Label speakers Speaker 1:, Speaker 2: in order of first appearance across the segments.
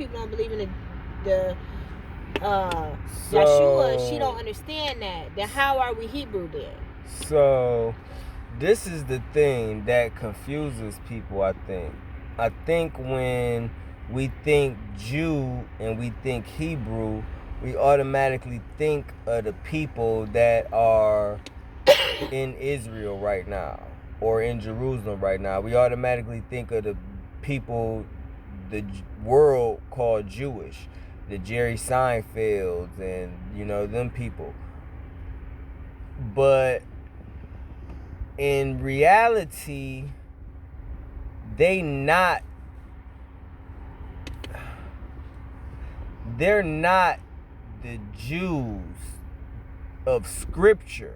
Speaker 1: people don't believe in the Yeshua, she don't understand that. Then how are we Hebrew then?
Speaker 2: So this is the thing that confuses people, I think. I think when we think Jew and we think Hebrew, we automatically think of the people that are in Israel right now or in Jerusalem right now. We automatically think of the people the world called Jewish, the Jerry Seinfelds and, you know, them people. But in reality, they're not the Jews of Scripture.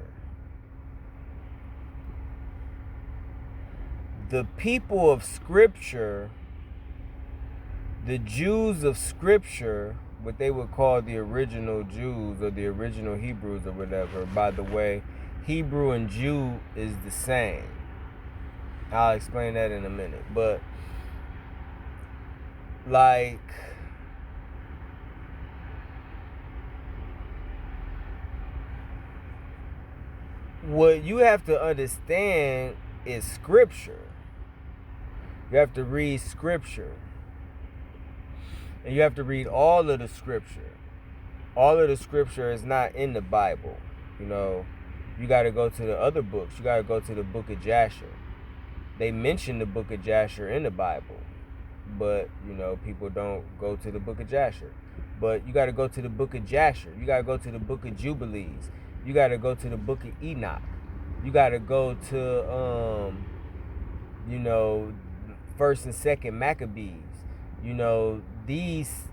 Speaker 2: The people of Scripture, the Jews of Scripture, what they would call the original Jews or the original Hebrews or whatever. By the way, Hebrew and Jew is the same. I'll explain that in a minute. But like, what you have to understand is Scripture. You have to read Scripture. And you have to read all of the Scripture. All of the Scripture is not in the Bible. You know, you got to go to the other books. You got to go to the book of Jasher. They mention the book of Jasher in the Bible. But, you know, people don't go to the book of Jasher. But you got to go to the book of Jasher. You got to go to the book of Jubilees. You got to go to the book of Enoch. You got to go to, you know, 1st and 2nd Maccabees. You know, these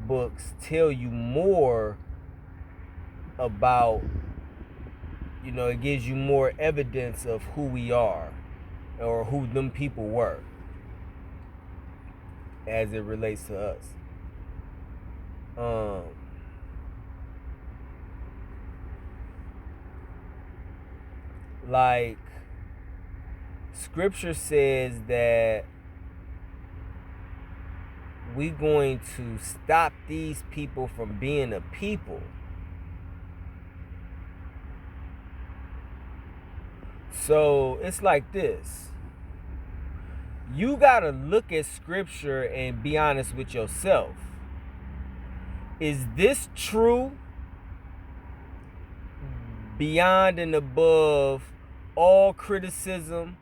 Speaker 2: books tell you more about, you know, it gives you more evidence of who we are or who them people were as it relates to us. Like, Scripture says that we're going to stop these people from being a people. So it's like this. You got to look at Scripture and be honest with yourself. Is this true beyond and above all criticism,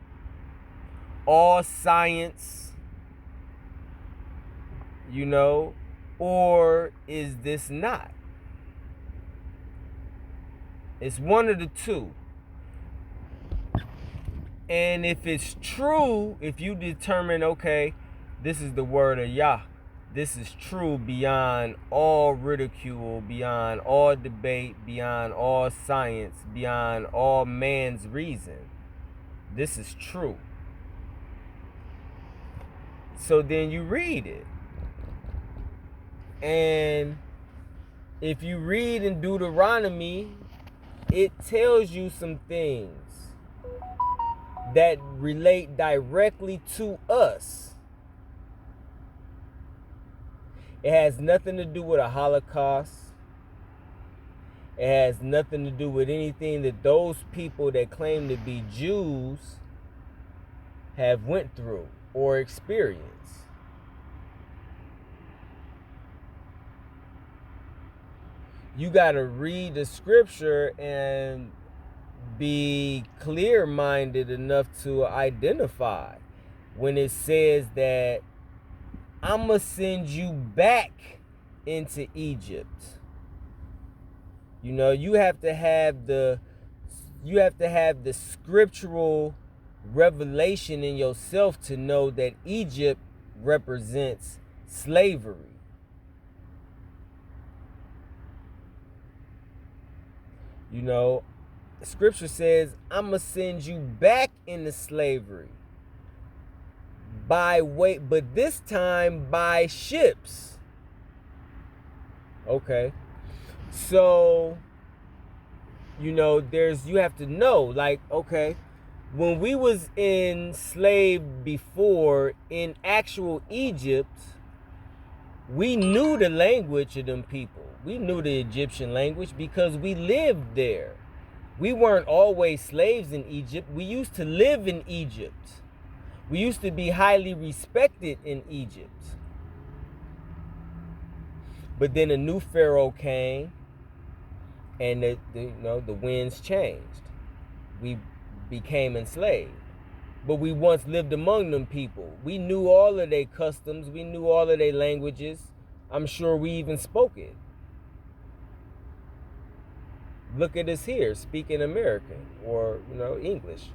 Speaker 2: all science, you know, or is this not? It's one of the two. And if it's true, if you determine, okay, this is the word of Yah, this is true beyond all ridicule, beyond all debate, beyond all science, beyond all man's reason, this is true. So then you read it. And if you read in Deuteronomy, it tells you some things that relate directly to us. It has nothing to do with a Holocaust. It has nothing to do with anything that those people that claim to be Jews have went through or experienced. You got to read the Scripture and be clear-minded enough to identify when it says that I'm going to send you back into Egypt. You know, you have to have the scriptural revelation in yourself to know that Egypt represents slavery. You know, Scripture says, I'm going to send you back into slavery by way, but this time by ships. Okay. So, you know, you have to know, like, okay, when we was enslaved before in actual Egypt, We knew the language of them people. We knew the Egyptian language because we lived there. We weren't always slaves in Egypt. We used to live in Egypt. We used to be highly respected in Egypt. But then a new pharaoh came, and the winds changed. We became enslaved. But we once lived among them people. We knew all of their customs. We knew all of their languages. I'm sure we even spoke it. Look at us here, speaking American or, English.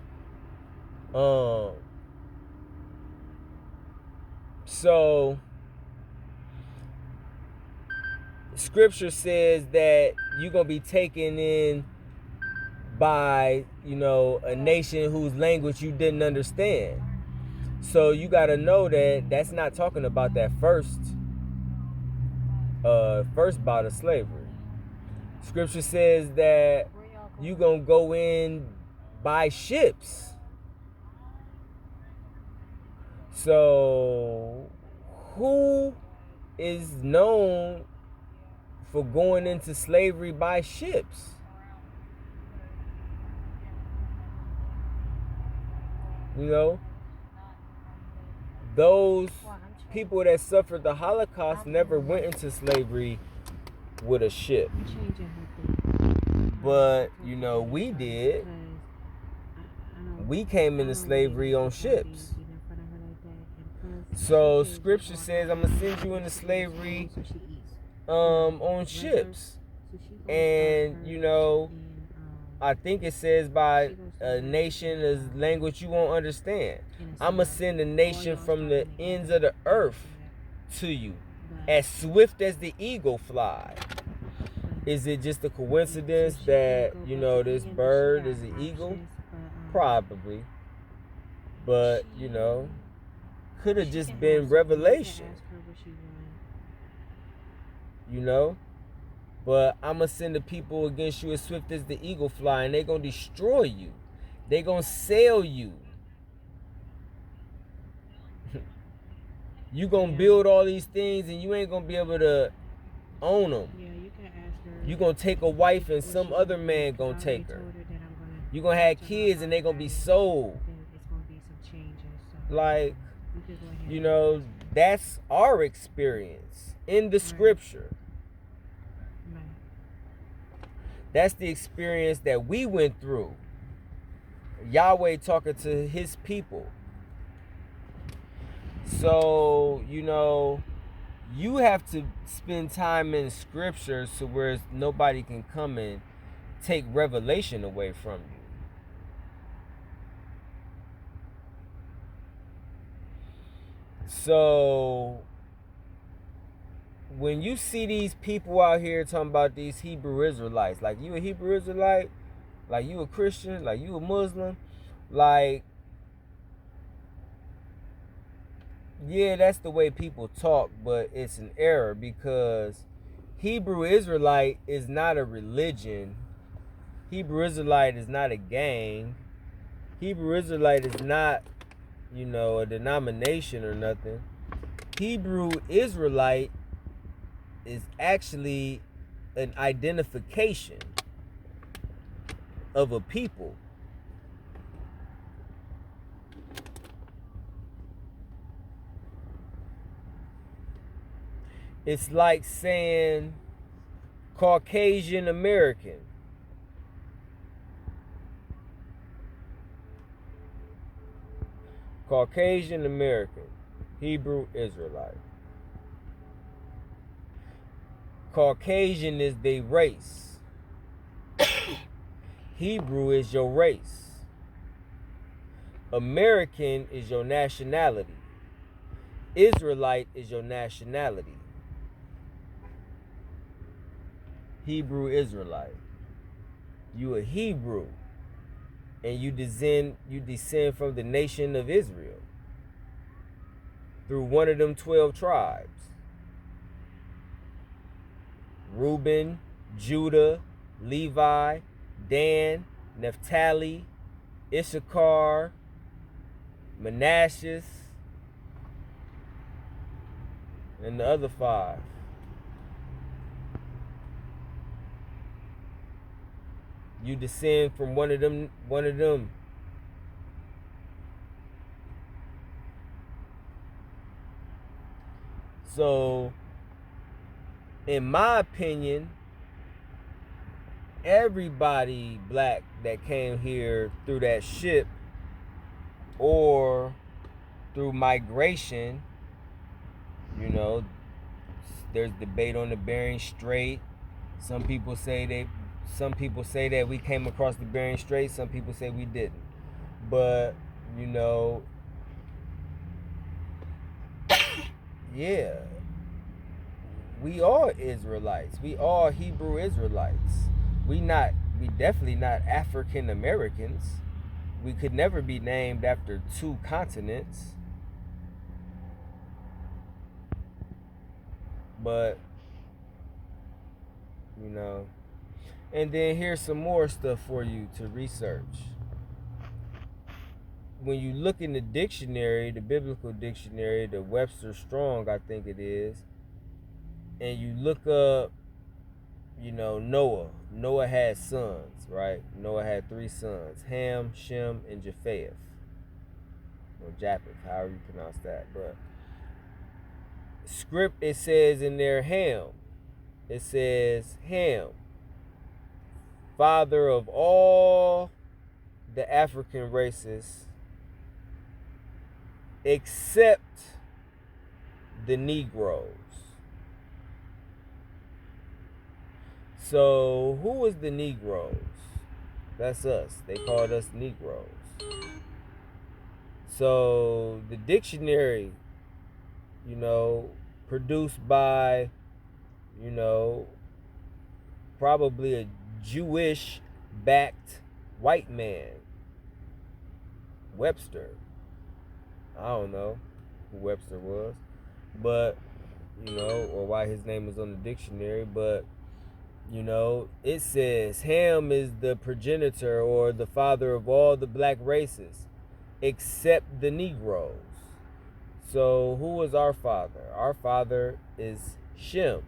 Speaker 2: So scripture says that you're going to be taken in by, a nation whose language you didn't understand. So you got to know that that's not talking about that first bout of slavery. Scripture says that you're going to go in by ships. So who is known for going into slavery by ships? Those people that suffered the Holocaust never went into slavery with a ship. But, we did. We came into slavery on ships. So scripture says, I'm going to send you into slavery on ships. And, I think it says by a nation, a language you won't understand. I'm going to send a nation from the ends of the earth to you, as swift as the eagle fly. Is it just a coincidence that, this bird is an eagle? Probably. But, could have just been revelation. But I'm going to send the people against you as swift as the eagle fly, and they're going to destroy you. They're going to sell you. You're going to build all these things, and you ain't going to be able to own them. You're going to take a wife, and some other man going to take her. You're going to have kids, and they're going to be sold. Like, that's our experience in the scripture. That's the experience that we went through. Yahweh talking to his people. So, you have to spend time in scripture so where nobody can come and take revelation away from you. So when you see these people out here talking about these Hebrew Israelites, like you a Hebrew Israelite, like you a Christian, like you a Muslim, like, yeah, that's the way people talk, but it's an error because Hebrew Israelite is not a religion. Hebrew Israelite is not a gang. Hebrew Israelite is not, a denomination or nothing. Hebrew Israelite is actually an identification of a people. It's like saying Caucasian American. Caucasian American, Hebrew Israelite. Caucasian is their race. Hebrew is your race. American is your nationality. Israelite is your nationality. Hebrew Israelite. You a Hebrew. And you descend from the nation of Israel. Through one of them 12 tribes. Reuben, Judah, Levi, Dan, Naphtali, Issachar, Manasseh, And the other 5. You descend from one of them. So, in my opinion, everybody black that came here through that ship or through migration, there's debate on the Bering Strait. Some people say that we came across the Bering Strait. Some people say we didn't. But yeah, we are Israelites. We are Hebrew Israelites. We definitely not African Americans. We could never be named after 2 continents. But and then here's some more stuff for you to research. When you look in the dictionary, the biblical dictionary, the Webster Strong, I think it is, and you look up, Noah had sons, right? Noah had 3 sons, Ham, Shem, and Japheth, or Japheth, however you pronounce that. But script, it says in there Ham. It says Ham, father of all the African races except the Negroes. So who was the Negroes? That's us. They called us Negroes. So the dictionary, produced by, probably a Jewish-backed white man, Webster. I don't know who Webster was, but, or why his name was on the dictionary, but, it says Ham is the progenitor or the father of all the black races except the Negroes. So who was our father? Our father is Shem.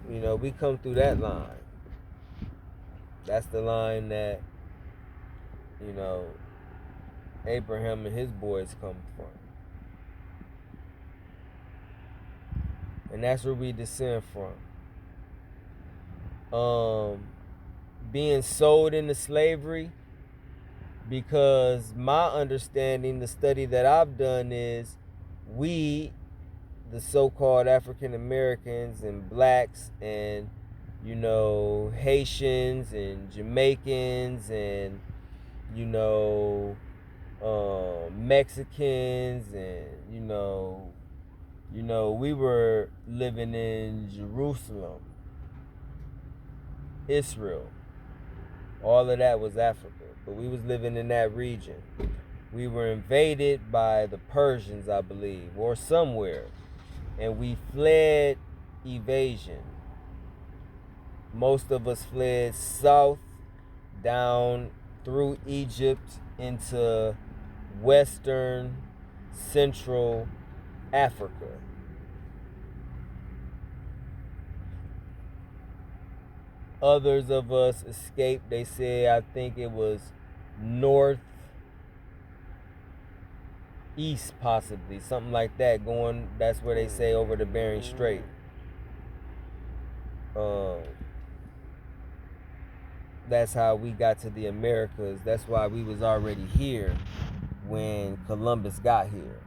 Speaker 2: We come through that line. That's the line that, Abraham and his boys come from. And that's where we descend from. Being sold into slavery, because my understanding, the study that I've done is we, the so-called African Americans and blacks and, Haitians and Jamaicans and, Mexicans and, we were living in Jerusalem, Israel. All of that was Africa, but we was living in that region. We were invaded by the Persians, I believe, or somewhere, and we fled evasion. Most of us fled south, down through Egypt into Western, Central Africa. Others of us escaped. They say, I think it was north, east, possibly, something like that. That's where they say over the Bering Strait. That's how we got to the Americas. That's why we was already here when Columbus got here.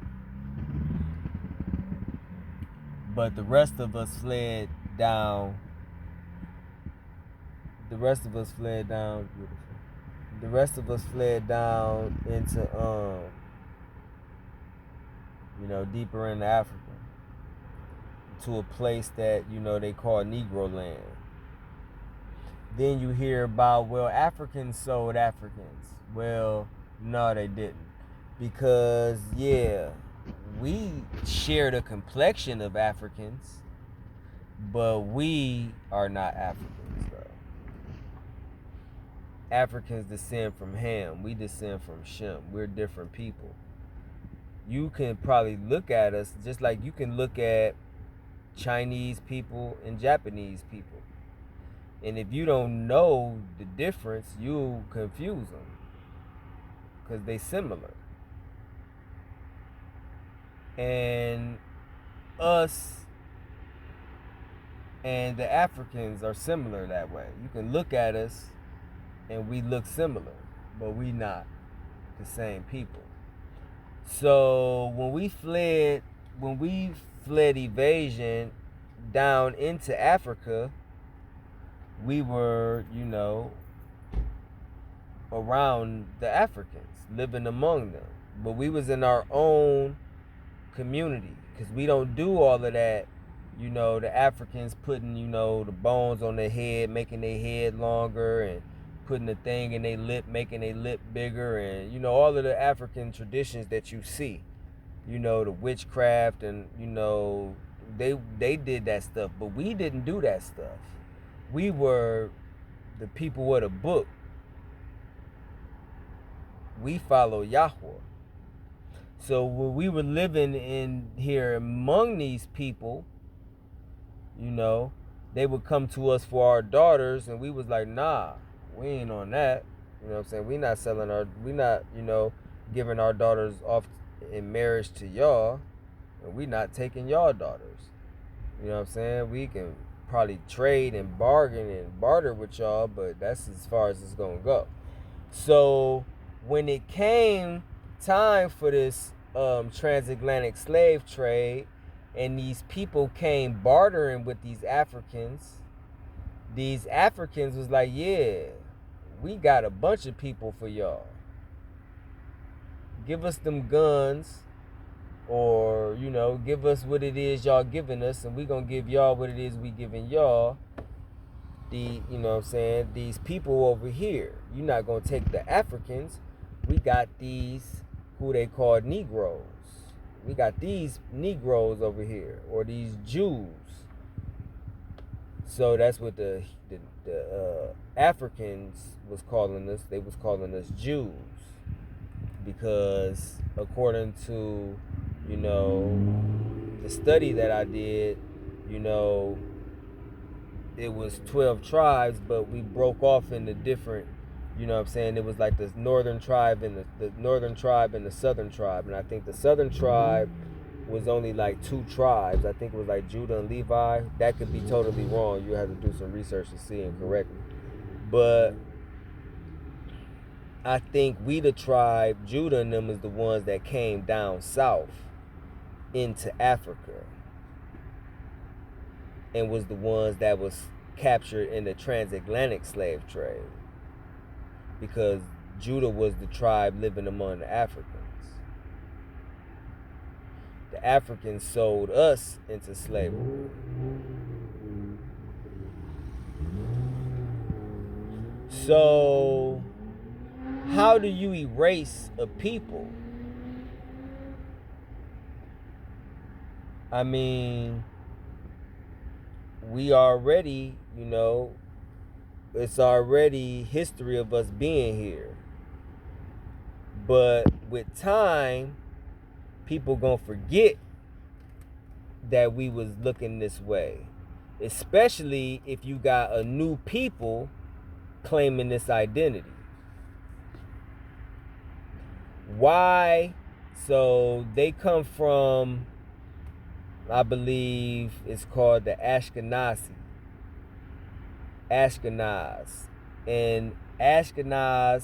Speaker 2: But the rest of us fled down. The rest of us fled down into deeper into Africa, to a place that they call Negro land. Then you hear about, well, Africans sold Africans. Well, no, they didn't, because we share the complexion of Africans, but we are not Africans, though. Africans descend from Ham. We descend from Shem. We're different people. you can probably look at us just like you can look at Chinese people and Japanese people. And if you don't know the difference, you'll confuse them because they similar. And us and the Africans are similar that way. You can look at us and we look similar, but we not the same people. So when we fled evasion down into Africa, we were, around the Africans, living among them. But we was in our own community because we don't do all of that. The Africans putting, the bones on their head, making their head longer, and putting the thing in their lip, making their lip bigger, and, all of the African traditions that you see. The witchcraft, and, they did that stuff, but we didn't do that stuff. We were the people of the book. We follow Yahweh. So when we were living in here among these people, they would come to us for our daughters, and we was like, nah, we ain't on that. You know what I'm saying? We not giving our daughters off in marriage to y'all, and we not taking y'all daughters. You know what I'm saying? We can probably trade and bargain and barter with y'all, but that's as far as it's gonna go. So when it came time for this transatlantic slave trade, and these people came bartering with these Africans was like, yeah, we got a bunch of people for y'all. Give us them guns, or, give us what it is y'all giving us, and we gonna give y'all what it is we giving y'all. These people over here. You're not gonna take the Africans. We got these, who they call Negroes. We got these Negroes over here, or these Jews. So that's what the Africans was calling us. They was calling us Jews, because according to, the study that I did, it was 12 tribes, but we broke off into different, it was like this northern tribe and the northern tribe and the southern tribe. And I think the southern tribe was only like 2 tribes. I think it was like Judah and Levi. That could be totally wrong. You have to do some research to see and correct me. But I think we, the tribe, Judah and them, is the ones that came down south into Africa, and was the ones that was captured in the transatlantic slave trade, because Judah was the tribe living among the Africans. The Africans sold us into slavery. So how do you erase a people? I mean, we already, it's already history of us being here. But with time, people gonna forget that we was looking this way. Especially if you got a new people claiming this identity. Why? So they come from, I believe it's called the Ashkenaz. And Ashkenaz,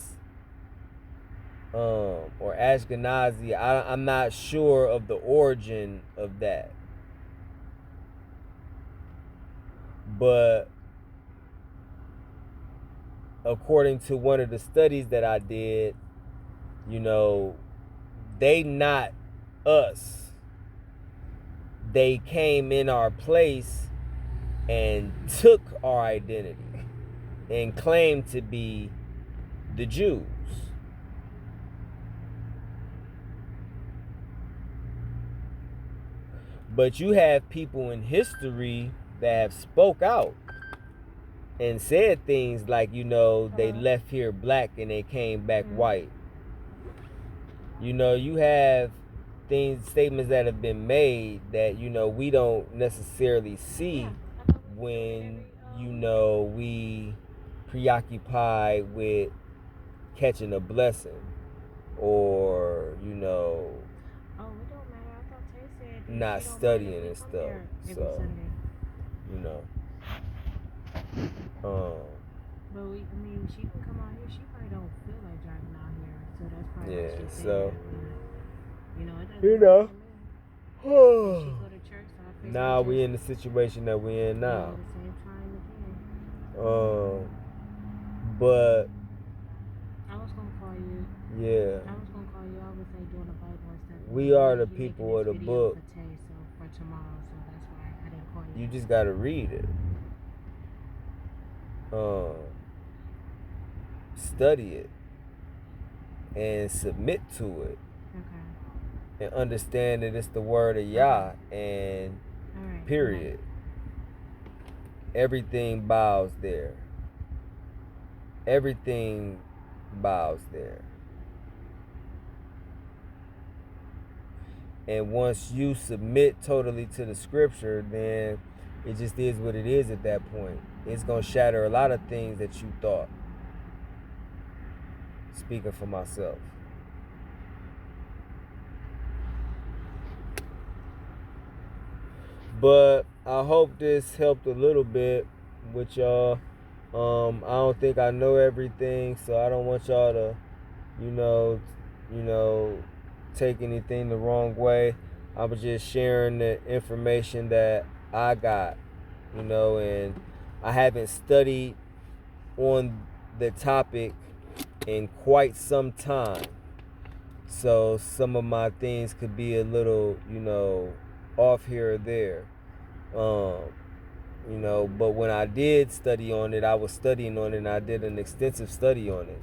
Speaker 2: or Ashkenazi, I'm not sure of the origin of that. But according to one of the studies that I did, they not us. They came in our place and took our identity and claimed to be the Jews. But you have people in history that have spoke out and said things like, they left here black and they came back white. You have statements that have been made that, you know, we don't necessarily see when, you know, we preoccupied with catching a blessing or, you know,
Speaker 1: Oh, it don't matter. I thought Tay said that
Speaker 2: not
Speaker 1: she don't
Speaker 2: studying
Speaker 1: mind if we
Speaker 2: and
Speaker 1: come
Speaker 2: stuff.
Speaker 1: there every
Speaker 2: So,
Speaker 1: Sunday.
Speaker 2: you know.
Speaker 1: But she can come out here. She probably don't feel like driving out here, so that's probably why
Speaker 2: Yeah,
Speaker 1: she said
Speaker 2: so,
Speaker 1: that. But, you know, it doesn't
Speaker 2: you
Speaker 1: matter
Speaker 2: know.
Speaker 1: to me. If she go to church, so I figure
Speaker 2: Now we in the situation that we in now.
Speaker 1: at the same time again.
Speaker 2: But
Speaker 1: I was gonna call you.
Speaker 2: yeah,
Speaker 1: I was gonna call you. I was like doing a Bible and stuff.
Speaker 2: we are the
Speaker 1: You
Speaker 2: people
Speaker 1: making
Speaker 2: of the
Speaker 1: this video
Speaker 2: book.
Speaker 1: for Tay, so for tomorrow, so that's why I didn't call you.
Speaker 2: You just gotta read it. Study it and submit to it.
Speaker 1: Okay.
Speaker 2: And understand that it's the word of Yah, and
Speaker 1: right,
Speaker 2: period. Everything bows there. Everything bows there. And once you submit totally to the scripture, then it just is what it is at that point. It's going to shatter a lot of things that you thought. Speaking for myself. But I hope this helped a little bit with y'all. I don't think I know everything, so I don't want y'all to, you know, take anything the wrong way. I was just sharing the information that I got, you know, and I haven't studied on the topic in quite some time. So some of my things could be a little, you know, off here or there. You know, but when I did study on it, I was studying on it and I did an extensive study on it.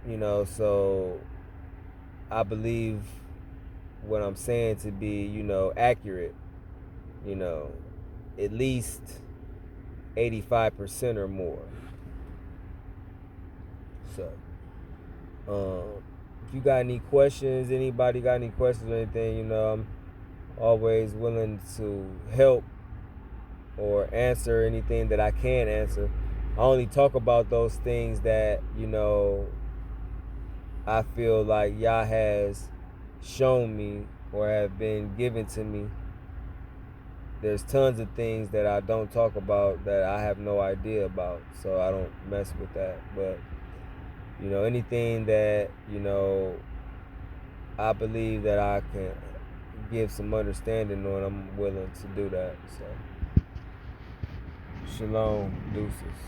Speaker 2: You know, so I believe what I'm saying to be, you know, accurate, you know, at least 85% or more. So, if you got any questions, anybody got any questions or anything, you know, I'm always willing to help or answer anything that I can answer. I only talk about those things that, you know, I feel like Yah has shown me or have been given to me. There's tons of things that I don't talk about that I have no idea about, so I don't mess with that. But, you know, anything that, you know, I believe that I can give some understanding on, I'm willing to do that. So, shalom, deuces.